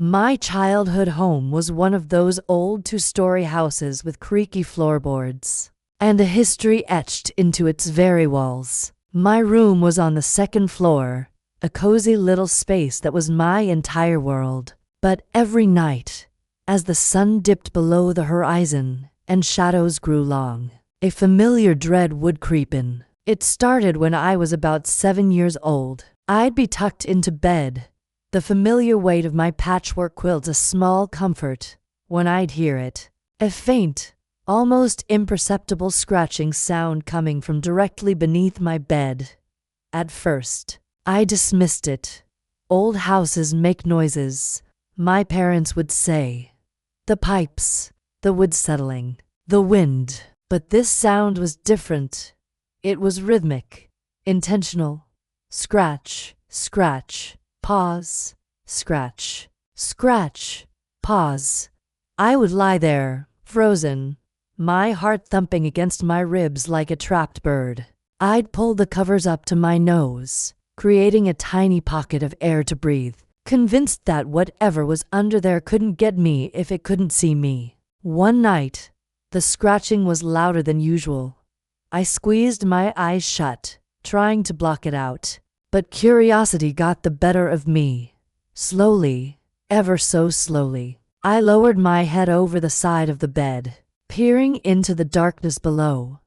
My childhood home was one of those old two-story houses with creaky floorboards and a history etched into its very walls. My room was on the second floor, a cozy little space that was my entire world. But every night, as the sun dipped below the horizon and shadows grew long, a familiar dread would creep in. It started when I was about 7 years old. I'd be tucked into bed, the familiar weight of my patchwork quilt a small comfort, when I'd hear it. A faint, almost imperceptible scratching sound coming from directly beneath my bed. At first, I dismissed it. Old houses make noises, my parents would say. The pipes, the wood settling, the wind. But this sound was different. It was rhythmic, intentional. Scratch, scratch, pause, scratch, scratch, pause. I would lie there, frozen, my heart thumping against my ribs like a trapped bird. I'd pull the covers up to my nose, creating a tiny pocket of air to breathe, convinced that whatever was under there couldn't get me if it couldn't see me. One night, the scratching was louder than usual. I squeezed my eyes shut, trying to block it out. But curiosity got the better of me. Slowly, ever so slowly, I lowered my head over the side of the bed, peering into the darkness below.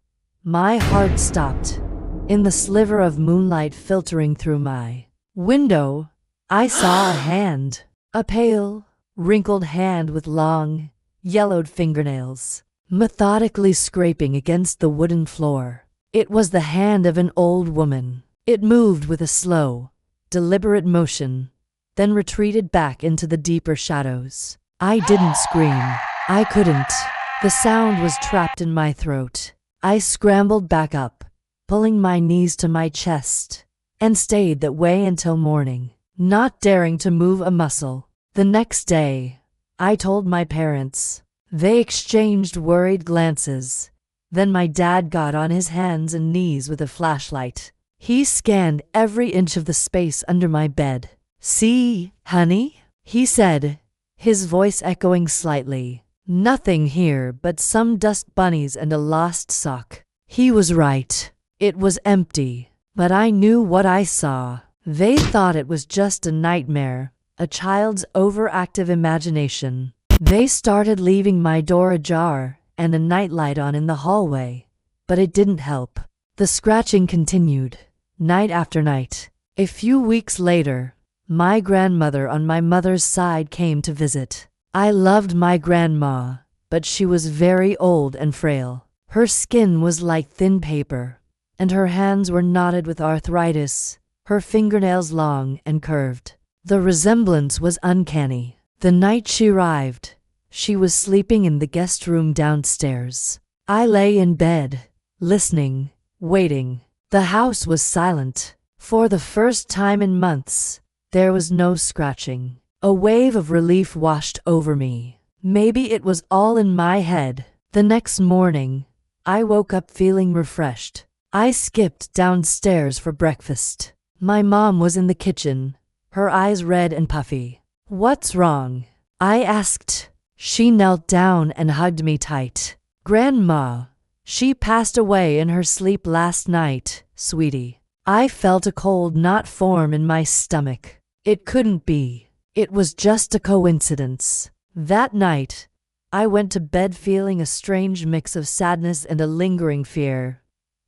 My heart stopped. In the sliver of moonlight filtering through my window, I saw a hand. A pale, wrinkled hand with long, yellowed fingernails, methodically scraping against the wooden floor. It was the hand of an old woman. It moved with a slow, deliberate motion, then retreated back into the deeper shadows. I didn't scream. I couldn't. The sound was trapped in my throat. I scrambled back up, pulling my knees to my chest, and stayed that way until morning, not daring to move a muscle. The next day, I told my parents. They exchanged worried glances. Then my dad got on his hands and knees with a flashlight. He scanned every inch of the space under my bed. "See, honey?" he said, his voice echoing slightly. "Nothing here but some dust bunnies and a lost sock." He was right. It was empty, but I knew what I saw. They thought it was just a nightmare, a child's overactive imagination. They started leaving my door ajar and a nightlight on in the hallway, but it didn't help. The scratching continued, night after night. A few weeks later, my grandmother on my mother's side came to visit. I loved my grandma, but she was very old and frail. Her skin was like thin paper, and her hands were knotted with arthritis, her fingernails long and curved. The resemblance was uncanny. The night she arrived, she was sleeping in the guest room downstairs. I lay in bed, listening, waiting. The house was silent. For the first time in months, there was no scratching. A wave of relief washed over me. Maybe it was all in my head. The next morning, I woke up feeling refreshed. I skipped downstairs for breakfast. My mom was in the kitchen, her eyes red and puffy. "What's wrong?" I asked. She knelt down and hugged me tight. "Grandma, she passed away in her sleep last night, sweetie." I felt a cold knot form in my stomach. It couldn't be. It was just a coincidence. That night, I went to bed feeling a strange mix of sadness and a lingering fear.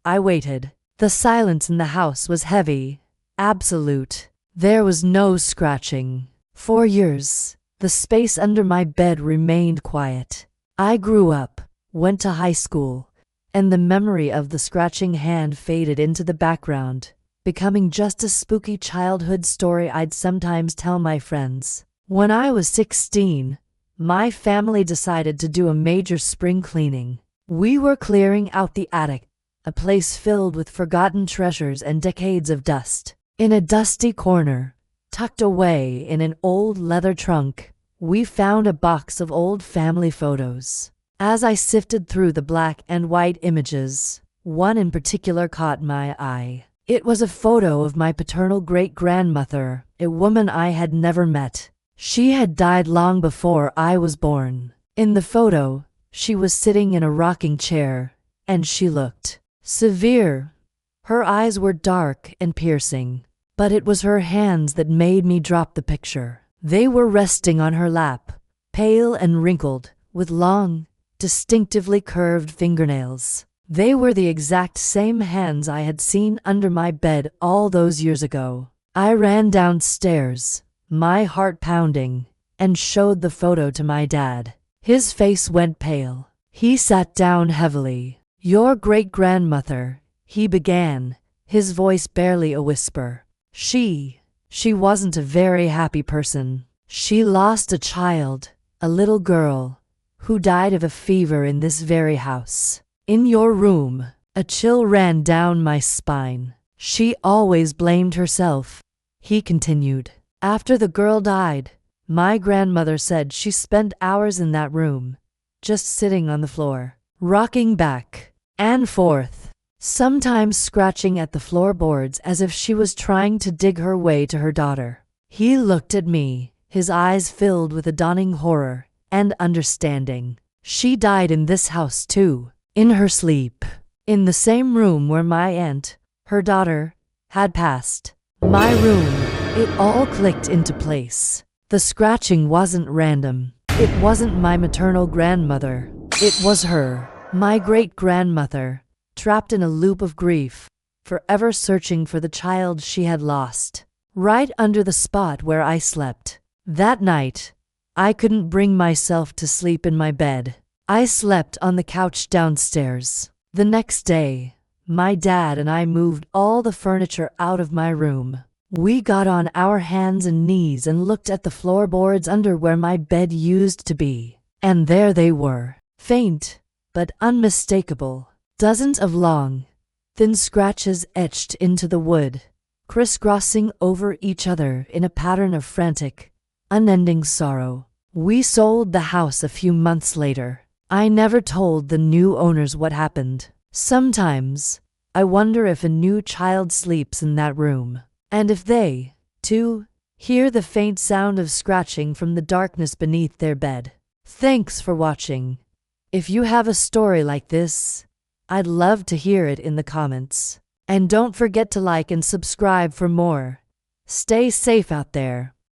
I waited. The silence in the house was heavy, absolute. There was no scratching. For years, the space under my bed remained quiet. I grew up, went to high school, and the memory of the scratching hand faded into the background, becoming just a spooky childhood story I'd sometimes tell my friends. When I was 16, my family decided to do a major spring cleaning. We were clearing out the attic, a place filled with forgotten treasures and decades of dust. In a dusty corner, tucked away in an old leather trunk, we found a box of old family photos. As I sifted through the black and white images, one in particular caught my eye. It was a photo of my paternal great-grandmother, a woman I had never met. She had died long before I was born. In the photo, she was sitting in a rocking chair, and she looked severe. Her eyes were dark and piercing, but it was her hands that made me drop the picture. They were resting on her lap, pale and wrinkled, with long, distinctively curved fingernails. They were the exact same hands I had seen under my bed all those years ago. I ran downstairs, my heart pounding, and showed the photo to my dad. His face went pale. He sat down heavily. "Your great-grandmother," he began, his voice barely a whisper. She wasn't a very happy person. She lost a child, a little girl, who died of a fever in this very house. In your room." A chill ran down my spine. "She always blamed herself," he continued. "After the girl died, my grandmother said she spent hours in that room, just sitting on the floor, rocking back and forth, sometimes scratching at the floorboards as if she was trying to dig her way to her daughter." He looked at me, his eyes filled with a dawning horror and understanding. "She died in this house too, in her sleep, in the same room where my aunt, her daughter, had passed. My room." It all clicked into place. The scratching wasn't random. It wasn't my maternal grandmother. It was her, my great-grandmother, trapped in a loop of grief, forever searching for the child she had lost, right under the spot where I slept. That night, I couldn't bring myself to sleep in my bed. I slept on the couch downstairs. The next day, my dad and I moved all the furniture out of my room. We got on our hands and knees and looked at the floorboards under where my bed used to be. And there they were, faint but unmistakable. Dozens of long, thin scratches etched into the wood, crisscrossing over each other in a pattern of frantic, unending sorrow. We sold the house a few months later. I never told the new owners what happened. Sometimes, I wonder if a new child sleeps in that room, and if they, too, hear the faint sound of scratching from the darkness beneath their bed. Thanks for watching. If you have a story like this, I'd love to hear it in the comments. And don't forget to like and subscribe for more. Stay safe out there.